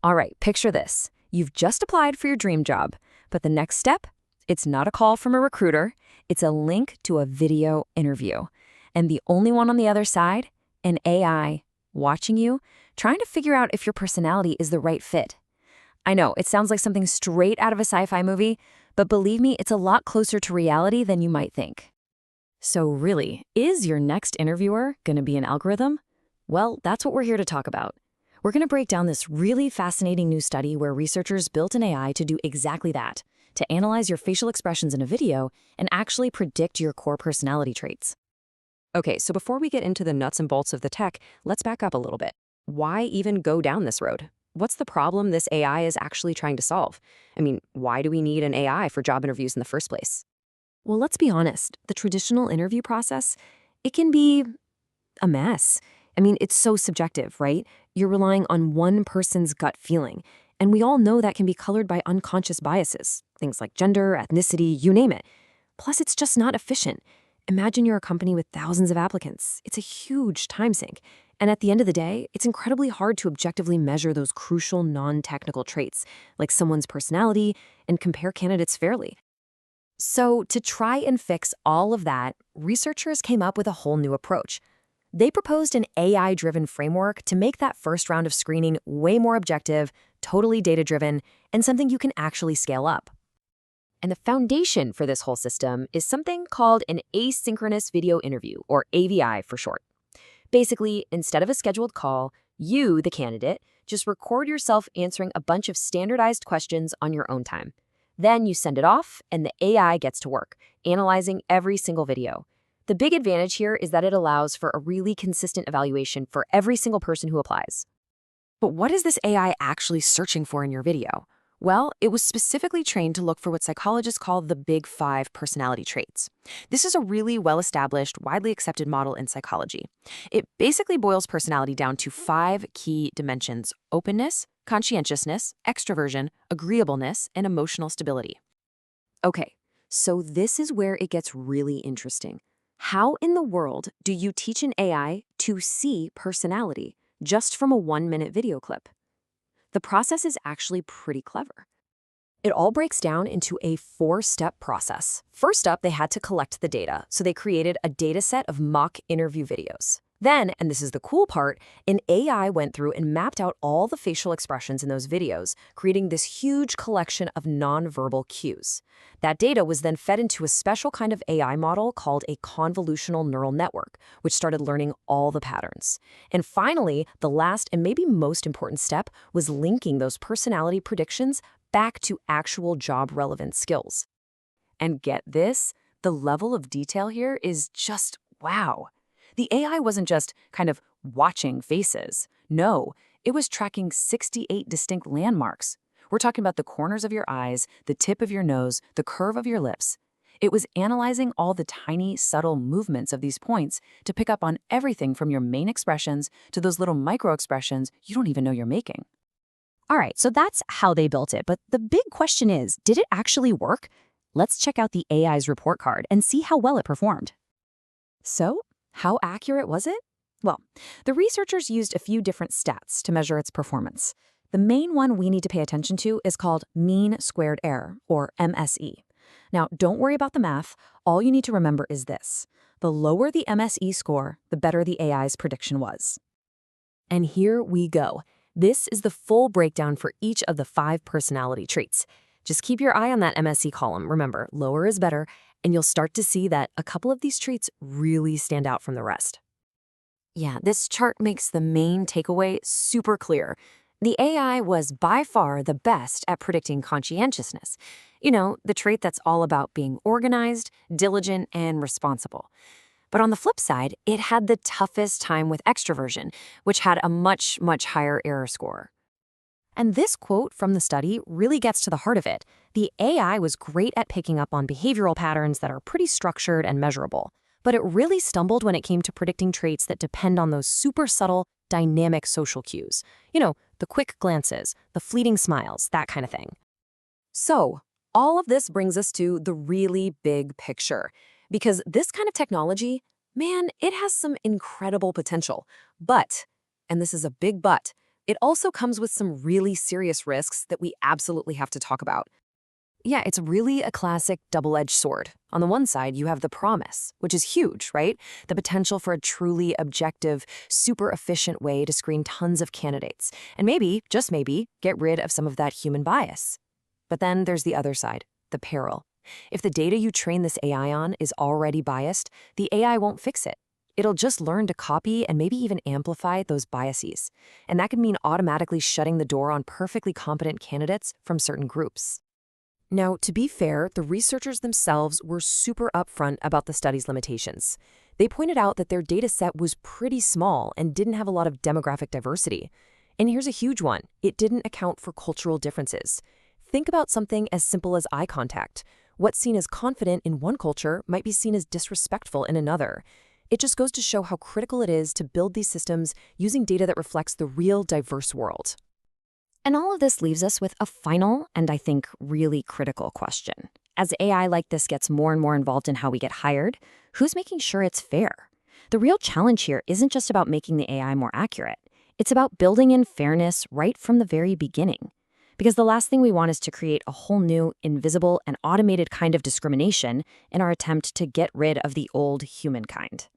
All right, picture this. You've just applied for your dream job, but the next step, it's not a call from a recruiter, it's a link to a video interview. And the only one on the other side, an AI, watching you, trying to figure out if your personality is the right fit. I know, it sounds like something straight out of a sci-fi movie, but believe me, it's a lot closer to reality than you might think. So really, is your next interviewer going to be an algorithm? Well, that's what we're here to talk about. We're going to break down this really fascinating new study where researchers built an AI to do exactly that, to analyze your facial expressions in a video and actually predict your core personality traits. Okay, so before we get into the nuts and bolts of the tech, let's back up a little bit. Why even go down this road? What's the problem this AI is actually trying to solve? I mean, why do we need an AI for job interviews in the first place? Well, let's be honest, the traditional interview process, it can be a mess. I mean, it's so subjective, right? You're relying on one person's gut feeling. And we all know that can be colored by unconscious biases, things like gender, ethnicity, you name it. Plus, it's just not efficient. Imagine you're a company with thousands of applicants. It's a huge time sink. And at the end of the day, it's incredibly hard to objectively measure those crucial non-technical traits, like someone's personality, and compare candidates fairly. So, to try and fix all of that, researchers came up with a whole new approach. They proposed an AI-driven framework to make that first round of screening way more objective, totally data-driven, and something you can actually scale up. And the foundation for this whole system is something called an asynchronous video interview, or AVI for short. Basically, instead of a scheduled call, you, the candidate, just record yourself answering a bunch of standardized questions on your own time. Then you send it off, and the AI gets to work, analyzing every single video. The big advantage here is that it allows for a really consistent evaluation for every single person who applies. But what is this AI actually searching for in your video? Well, it was specifically trained to look for what psychologists call the Big Five personality traits. This is a really well-established, widely accepted model in psychology. It basically boils personality down to 5 key dimensions: openness, conscientiousness, extraversion, agreeableness, and emotional stability. Okay, so this is where it gets really interesting. How in the world do you teach an AI to see personality just from a 1-minute video clip? The process is actually pretty clever. It all breaks down into a 4-step process. First up, they had to collect the data, so they created a dataset of mock interview videos. Then, and this is the cool part, an AI went through and mapped out all the facial expressions in those videos, creating this huge collection of nonverbal cues. That data was then fed into a special kind of AI model called a convolutional neural network, which started learning all the patterns. And finally, the last and maybe most important step was linking those personality predictions back to actual job-relevant skills. And get this, the level of detail here is just wow. The AI wasn't just kind of watching faces. No, it was tracking 68 distinct landmarks. We're talking about the corners of your eyes, the tip of your nose, the curve of your lips. It was analyzing all the tiny, subtle movements of these points to pick up on everything from your main expressions to those little micro-expressions you don't even know you're making. All right, so that's how they built it. But the big question is, did it actually work? Let's check out the AI's report card and see how well it performed. So, how accurate was it? Well, the researchers used a few different stats to measure its performance. The main one we need to pay attention to is called mean squared error, or MSE. Now, don't worry about the math. All you need to remember is this. The lower the MSE score, the better the AI's prediction was. And here we go. This is the full breakdown for each of the 5 personality traits. Just keep your eye on that MSE column. Remember, lower is better, and you'll start to see that a couple of these traits really stand out from the rest. Yeah, this chart makes the main takeaway super clear. The AI was by far the best at predicting conscientiousness. You know, the trait that's all about being organized, diligent, and responsible. But on the flip side, it had the toughest time with extraversion, which had a much, much higher error score. And this quote from the study really gets to the heart of it. The AI was great at picking up on behavioral patterns that are pretty structured and measurable, but it really stumbled when it came to predicting traits that depend on those super subtle, dynamic social cues. You know, the quick glances, the fleeting smiles, that kind of thing. So, all of this brings us to the really big picture. Because this kind of technology, man, it has some incredible potential. But, and this is a big but, it also comes with some really serious risks that we absolutely have to talk about. Yeah, it's really a classic double-edged sword. On the one side, you have the promise, which is huge, right? The potential for a truly objective, super efficient way to screen tons of candidates, and maybe, just maybe, get rid of some of that human bias. But then there's the other side, the peril. If the data you train this AI on is already biased, the AI won't fix it. It'll just learn to copy and maybe even amplify those biases. And that could mean automatically shutting the door on perfectly competent candidates from certain groups. Now, to be fair, the researchers themselves were super upfront about the study's limitations. They pointed out that their data set was pretty small and didn't have a lot of demographic diversity. And here's a huge one. It didn't account for cultural differences. Think about something as simple as eye contact. What's seen as confident in one culture might be seen as disrespectful in another. It just goes to show how critical it is to build these systems using data that reflects the real diverse world. And all of this leaves us with a final and I think really critical question. As AI like this gets more and more involved in how we get hired, who's making sure it's fair? The real challenge here isn't just about making the AI more accurate. It's about building in fairness right from the very beginning. Because the last thing we want is to create a whole new, invisible, and automated kind of discrimination in our attempt to get rid of the old humankind.